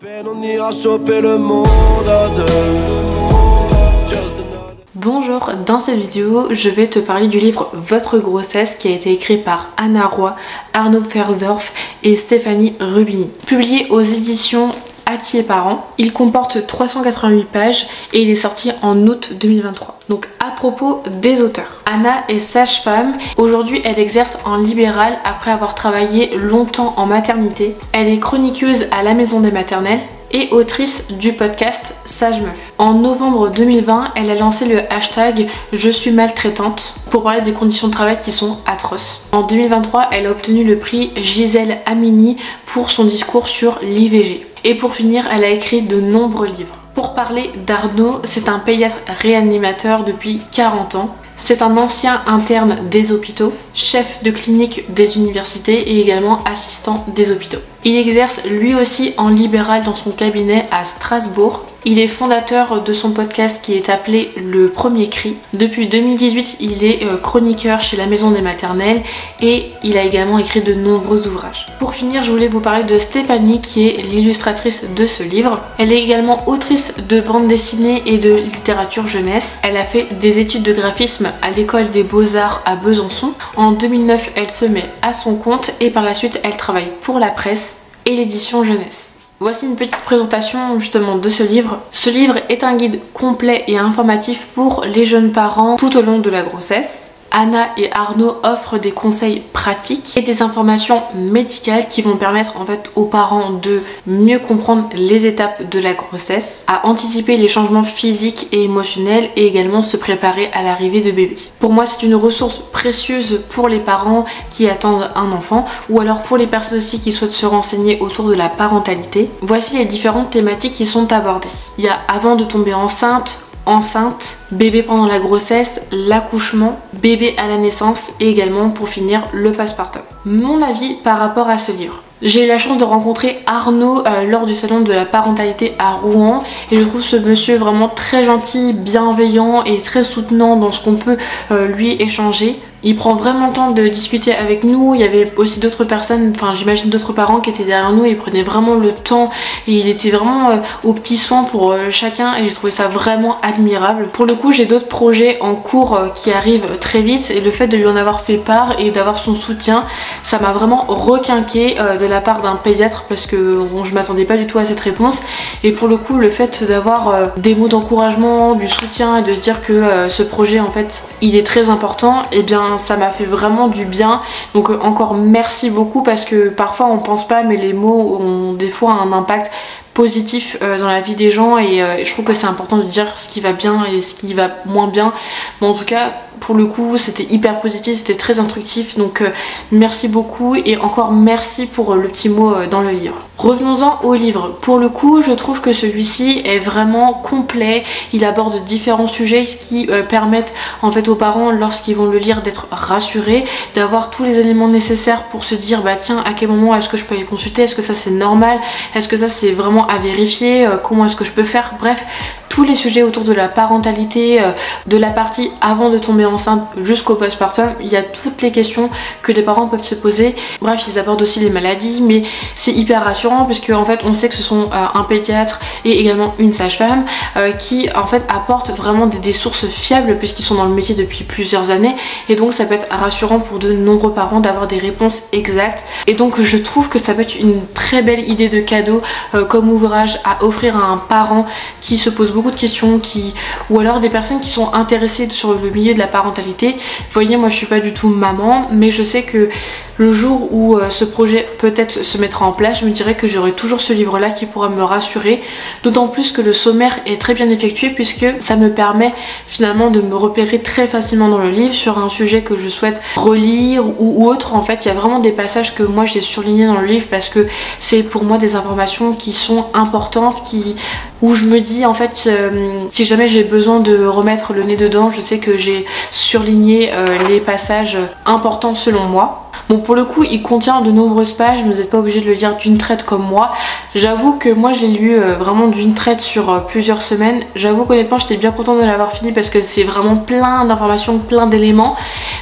On ira choper le monde à deux. Bonjour, dans cette vidéo, je vais te parler du livre Votre grossesse qui a été écrit par Anna Roy, Arnaud Fersdorf et Stéphanie Rubini. Publié aux éditions Hatier Parents, il comporte 388 pages et il est sorti en août 2023. Donc à propos des auteurs. Anna est sage-femme. Aujourd'hui, elle exerce en libéral après avoir travaillé longtemps en maternité. Elle est chroniqueuse à la Maison des Maternelles et autrice du podcast Sage Meuf. En novembre 2020, elle a lancé le hashtag Je suis maltraitante pour parler des conditions de travail qui sont atroces. En 2023, elle a obtenu le prix Gisèle Amini pour son discours sur l'IVG. Et pour finir, elle a écrit de nombreux livres. Pour parler d'Arnaud, c'est un pédiatre réanimateur depuis 40 ans. C'est un ancien interne des hôpitaux, chef de clinique des universités et également assistant des hôpitaux. Il exerce lui aussi en libéral dans son cabinet à Strasbourg. Il est fondateur de son podcast qui est appelé Le Premier Cri. Depuis 2018, il est chroniqueur chez la Maison des Maternelles et il a également écrit de nombreux ouvrages. Pour finir, je voulais vous parler de Stéphanie qui est l'illustratrice de ce livre. Elle est également autrice de bande dessinée et de littérature jeunesse. Elle a fait des études de graphisme à l'école des Beaux-Arts à Besançon. En 2009, elle se met à son compte et par la suite, elle travaille pour la presse et l'édition jeunesse. Voici une petite présentation justement de ce livre. Ce livre est un guide complet et informatif pour les jeunes parents tout au long de la grossesse. Anna et Arnaud offrent des conseils pratiques et des informations médicales qui vont permettre en fait aux parents de mieux comprendre les étapes de la grossesse, à anticiper les changements physiques et émotionnels et également se préparer à l'arrivée de bébé. Pour moi, c'est une ressource précieuse pour les parents qui attendent un enfant ou alors pour les personnes aussi qui souhaitent se renseigner autour de la parentalité. Voici les différentes thématiques qui sont abordées. Il y a avant de tomber enceinte, bébé pendant la grossesse, l'accouchement, bébé à la naissance et également pour finir le postpartum. Mon avis par rapport à ce livre. J'ai eu la chance de rencontrer Arnaud lors du salon de la parentalité à Rouen et je trouve ce monsieur vraiment très gentil, bienveillant et très soutenant dans ce qu'on peut lui échanger. Il prend vraiment le temps de discuter avec nous. Il y avait aussi d'autres personnes, enfin j'imagine d'autres parents qui étaient derrière nous et il prenait vraiment le temps et il était vraiment aux petits soins pour chacun et j'ai trouvé ça vraiment admirable. Pour le coup, j'ai d'autres projets en cours qui arrivent très vite et le fait de lui en avoir fait part et d'avoir son soutien, ça m'a vraiment requinqué de la part d'un pédiatre parce que je m'attendais pas du tout à cette réponse et pour le coup, le fait d'avoir des mots d'encouragement, du soutien et de se dire que ce projet en fait, il est très important, et bien ça m'a fait vraiment du bien. Donc encore merci beaucoup parce que parfois on pense pas mais les mots ont des fois un impact positif dans la vie des gens et je trouve que c'est important de dire ce qui va bien et ce qui va moins bien, mais en tout cas pour le coup c'était hyper positif, c'était très instructif, donc merci beaucoup et encore merci pour le petit mot dans le livre. Revenons-en au livre. Pour le coup, je trouve que celui-ci est vraiment complet. Il aborde différents sujets qui permettent en fait aux parents, lorsqu'ils vont le lire, d'être rassurés, d'avoir tous les éléments nécessaires pour se dire bah tiens, à quel moment est-ce que je peux aller consulter, est-ce que ça c'est normal, est-ce que ça c'est vraiment à vérifier, comment est-ce que je peux faire, bref, tous les sujets autour de la parentalité, de la partie avant de tomber enceinte jusqu'au postpartum, il y a toutes les questions que les parents peuvent se poser. Bref, ils abordent aussi les maladies, mais c'est hyper rassurant puisque en fait on sait que ce sont un pédiatre et également une sage-femme qui en fait apportent vraiment des sources fiables puisqu'ils sont dans le métier depuis plusieurs années et donc ça peut être rassurant pour de nombreux parents d'avoir des réponses exactes et donc je trouve que ça peut être une très belle idée de cadeau comme ouvrage à offrir à un parent qui se pose beaucoup de questions ou alors des personnes qui sont intéressées sur le milieu de la parentalité. Vous voyez, moi je suis pas du tout maman mais je sais que le jour où ce projet peut-être se mettra en place, je me dirais que j'aurai toujours ce livre là qui pourra me rassurer, d'autant plus que le sommaire est très bien effectué puisque ça me permet finalement de me repérer très facilement dans le livre sur un sujet que je souhaite relire ou autre. En fait, il y a vraiment des passages que moi j'ai surlignés dans le livre parce que c'est pour moi des informations qui sont importantes, où je me dis en fait si jamais j'ai besoin de remettre le nez dedans, je sais que j'ai surligné les passages importants selon moi. Bon, pour le coup il contient de nombreuses pages, mais vous n'êtes pas obligé de le lire d'une traite comme moi. J'avoue que moi je l'ai lu vraiment d'une traite sur plusieurs semaines. J'avoue qu'honnêtement j'étais bien contente de l'avoir fini parce que c'est vraiment plein d'informations, plein d'éléments,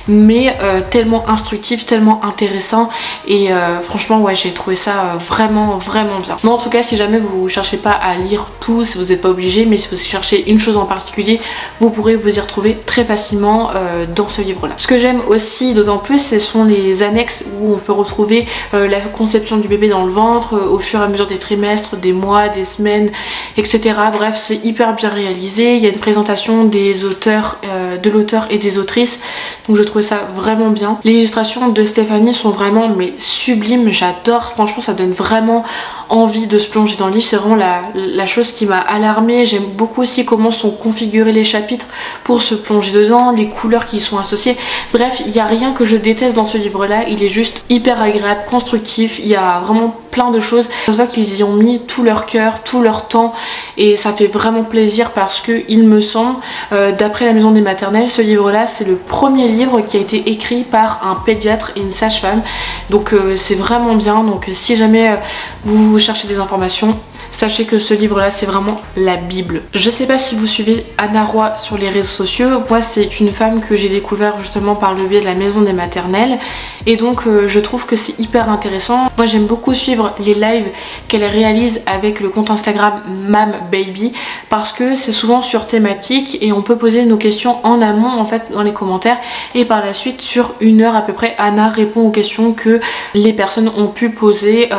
mais tellement instructif, tellement intéressant, et franchement ouais, j'ai trouvé ça vraiment bien. Mais en tout cas, si jamais vous cherchez pas à lire tout, si vous n'êtes pas obligé, mais si vous cherchez une chose en particulier, vous pourrez vous y retrouver très facilement dans ce livre là. Ce que j'aime aussi d'autant plus, ce sont les annexes où on peut retrouver la conception du bébé dans le ventre au fur et à mesure des trimestres, des mois, des semaines, etc. Bref, c'est hyper bien réalisé. Il y a une présentation des auteurs, de l'auteur et des autrices, donc je trouvais ça vraiment bien. Les illustrations de Stéphanie sont vraiment mais sublimes, j'adore, franchement ça donne vraiment envie de se plonger dans le livre. C'est vraiment la chose qui m'a alarmée. J'aime beaucoup aussi comment sont configurés les chapitres pour se plonger dedans, les couleurs qui y sont associées. Bref, il n'y a rien que je déteste dans ce livre là, il est juste hyper agréable, constructif, il y a vraiment plein de choses. Ça se voit qu'ils y ont mis tout leur cœur, tout leur temps, et ça fait vraiment plaisir parce que il me semble, d'après la Maison des Maternelles, ce livre là c'est le premier livre qui a été écrit par un pédiatre et une sage-femme, donc c'est vraiment bien. Donc si jamais vous cherchez des informations, sachez que ce livre là c'est vraiment la bible. Je sais pas si vous suivez Anna Roy sur les réseaux sociaux, moi c'est une femme que j'ai découvert justement par le biais de la Maison des Maternelles, et donc je trouve que c'est hyper intéressant. Moi j'aime beaucoup suivre les lives qu'elle réalise avec le compte Instagram Mam Baby, parce que c'est souvent sur thématique et on peut poser nos questions en amont en fait dans les commentaires, et par la suite sur 1 heure à peu près Anna répond aux questions que les personnes ont pu poser,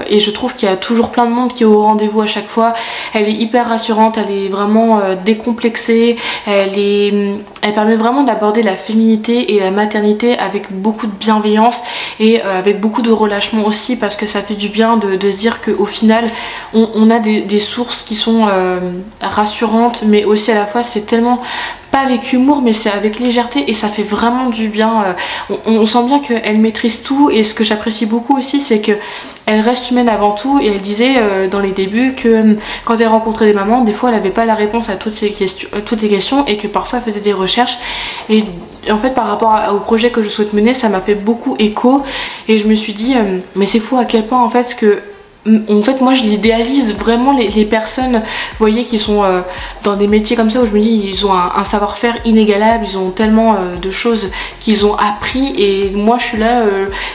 et je trouve qu'il y a toujours plein de monde qui est au rendez-vous à chaque fois. Elle est hyper rassurante, elle est vraiment décomplexée, elle permet vraiment d'aborder la féminité et la maternité avec beaucoup de bienveillance et avec beaucoup de relâchement aussi, parce que ça fait du bien de se dire qu'au final on a des sources qui sont rassurantes, mais aussi à la fois c'est tellement pas avec humour mais c'est avec légèreté, et ça fait vraiment du bien. On sent bien qu'elle maîtrise tout, et ce que j'apprécie beaucoup aussi c'est que elle reste humaine avant tout, et elle disait dans les débuts que quand elle rencontrait des mamans, des fois elle n'avait pas la réponse à toutes les questions, et que parfois elle faisait des recherches, et en fait par rapport au projet que je souhaite mener, ça m'a fait beaucoup écho, et je me suis dit mais c'est fou à quel point en fait moi je l'idéalise vraiment les personnes, vous voyez, qui sont dans des métiers comme ça où je me dis ils ont un savoir-faire inégalable, ils ont tellement de choses qu'ils ont appris, et moi je suis là,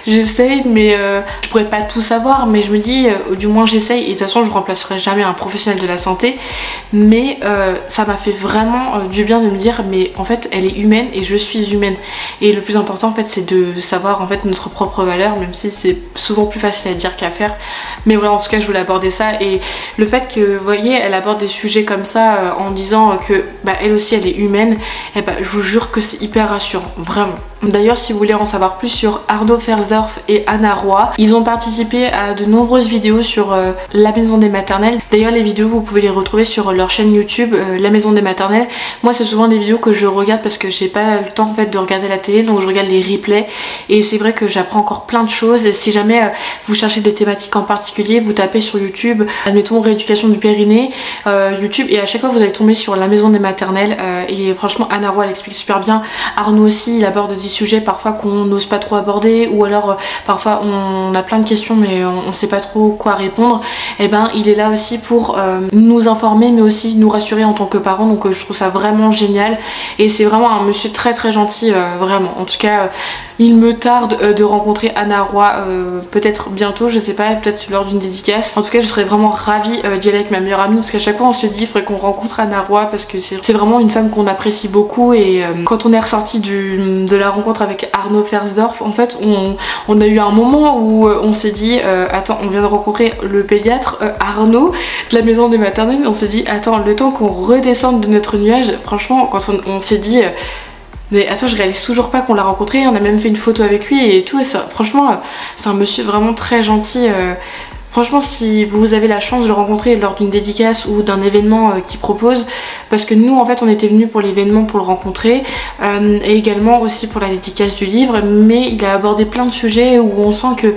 j'essaye mais je pourrais pas tout savoir, mais je me dis du moins j'essaye, et de toute façon je remplacerai jamais un professionnel de la santé, mais ça m'a fait vraiment du bien de me dire mais en fait elle est humaine et je suis humaine, et le plus important en fait c'est de savoir en fait notre propre valeur, même si c'est souvent plus facile à dire qu'à faire. Mais voilà, en tout cas je voulais aborder ça, et le fait que vous voyez elle aborde des sujets comme ça en disant que elle aussi elle est humaine, et je vous jure que c'est hyper rassurant, vraiment. D'ailleurs si vous voulez en savoir plus sur Arnaud Fersdorf et Anna Roy, ils ont participé à de nombreuses vidéos sur la Maison des Maternelles. D'ailleurs les vidéos vous pouvez les retrouver sur leur chaîne YouTube la Maison des Maternelles. Moi c'est souvent des vidéos que je regarde parce que j'ai pas le temps en fait de regarder la télé, donc je regarde les replays, et c'est vrai que j'apprends encore plein de choses. Et si jamais vous cherchez des thématiques en particulier, vous tapez sur YouTube, admettons rééducation du périnée, YouTube, et à chaque fois vous allez tomber sur la Maison des Maternelles, et franchement Anna Roy elle explique super bien. Arnaud aussi il aborde des sujets parfois qu'on n'ose pas trop aborder, ou alors parfois on a plein de questions mais on sait pas trop quoi répondre, et il est là aussi pour nous informer mais aussi nous rassurer en tant que parents, donc je trouve ça vraiment génial, et c'est vraiment un monsieur très gentil, vraiment. En tout cas il me tarde de rencontrer Anna Roy, peut-être bientôt, je sais pas, peut-être lors d'une dédicace. En tout cas je serais vraiment ravie d'y aller avec ma meilleure amie, parce qu'à chaque fois on se dit il faudrait qu'on rencontre Anna Roy, parce que c'est vraiment une femme qu'on apprécie beaucoup, et quand on est ressorti de la rencontre avec Arnaud Fersdorf, en fait on a eu un moment où on s'est dit attends, on vient de rencontrer le pédiatre Arnaud de la Maison des Maternelles, on s'est dit attends, le temps qu'on redescende de notre nuage, franchement quand on s'est dit mais attends, je réalise toujours pas qu'on l'a rencontré, on a même fait une photo avec lui et tout, et ça, franchement c'est un monsieur vraiment très gentil. Franchement si vous avez la chance de le rencontrer lors d'une dédicace ou d'un événement qu'il propose, parce que nous en fait on était venus pour l'événement pour le rencontrer, et également aussi pour la dédicace du livre, mais il a abordé plein de sujets où on sent que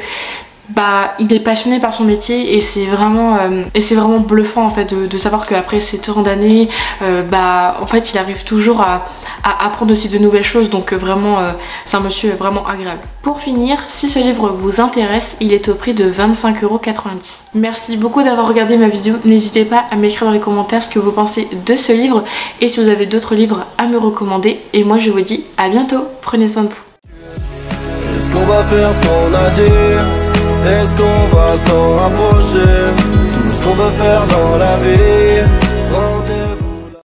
bah il est passionné par son métier et c'est vraiment bluffant en fait de savoir qu'après ces tant d'années bah en fait il arrive toujours à apprendre aussi de nouvelles choses, donc vraiment c'est un monsieur vraiment agréable. Pour finir, si ce livre vous intéresse, il est au prix de 25,90 €. Merci beaucoup d'avoir regardé ma vidéo, n'hésitez pas à m'écrire dans les commentaires ce que vous pensez de ce livre et si vous avez d'autres livres à me recommander, et moi je vous dis à bientôt, prenez soin de vous. Est-ce qu'on va faire ce qu'on a dit? Est-ce qu'on va s'en rapprocher? Tout ce qu'on veut faire dans la vie